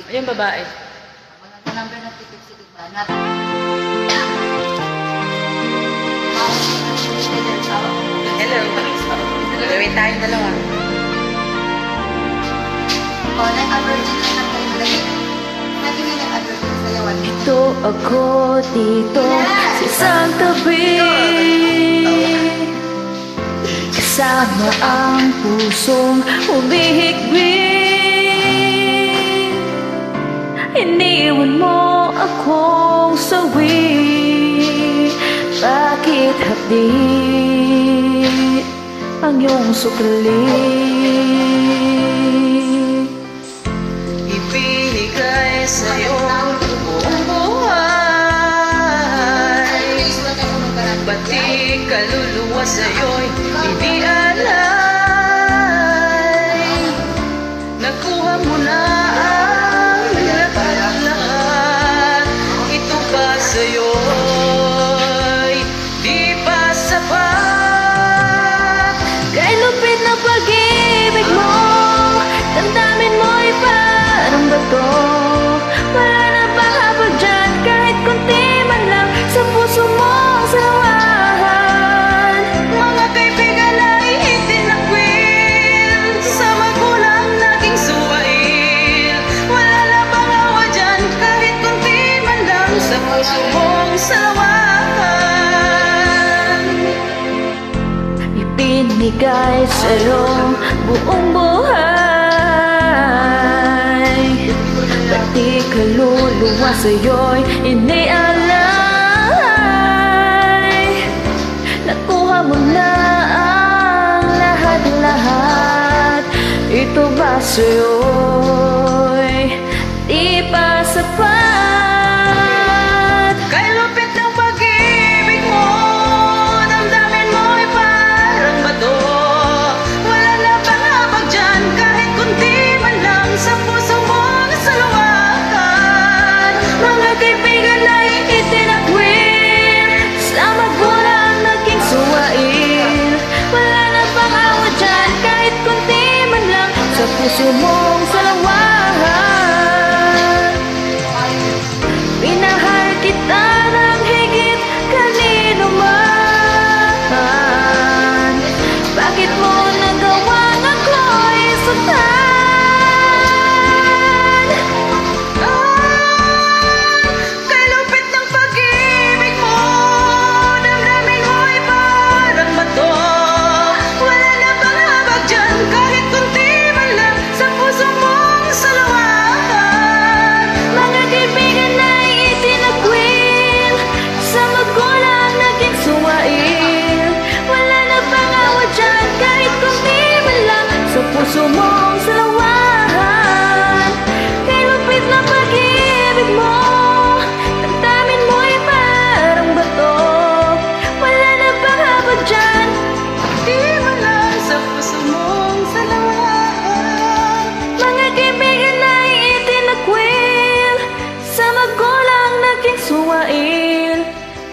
Ayun, babae. Ang number na tipid si Banat. Hello. Gawin tayong dalawa. O, nag-average na lang kayo lagi. Lagi na nag-average sa yawan. Ito ako dito sa isang tabi, kasama ang pusong umihigpit. Iniwan mo akong sawi, bakit hapdi ang iyong sukli? Ibinigay sa'yo buong buhay, pati kaluluwa sa'yo'y inialay. Nakuha mo na ang lahat-lahat, ito ba sa'yo'y di pa sapat? Kay lupit ng pag-ibig mo, damdamin mo'y parang bato. Wala na bang habag dyan, kahit kunti man lang sa puso mong salawahan. Mga kaibigan ay itinakwil, sa magulang naging suwail. Wala na bang awa dyan, kahit kunti man lang sa puso mong salawahan. Ipinigay sa'yo buong buhay, pati kaluluwa sa'yo'y inialay. Nakuha mo na ang lahat-lahat, ito ba sa'yo'y di pa sapat? Kay lupit ng pag-ibig mo, damdamin mo'y parang bato. Wala na bang habag dyan, kahit kunti man lang sa puso mong salawahan. Mga kaibigan ay itinakwil, sa magulang naging suwail. Wala na bang awa dyan, kahit kunti man lang sa puso mong salawahan. Minahal kita ng higit kanino man, bakit mo nagawang ako'y saktan? Kay lupit ng pag-ibig mo, damdamin mo'y parang bato. Wala na bang habag dyan, kahit kunti man lang sa puso mong salawahan. Mga kaibigan ay itinakwil, sa magulang naging suwail. Wala na bang awa dyan, kahit kunti man lang sa puso mong salawahan. Kay lupit ng pag-ibig mo, damdamin mo'y parang bato. Wala na bang habag dyan, Di man lang sa puso mong salawahan. mga kaibigan ay itinakwil, sa magulang naging suwail.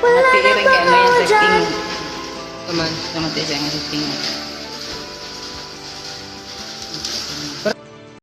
Wala na bang awa dyan. Teman, sama tayo sa ating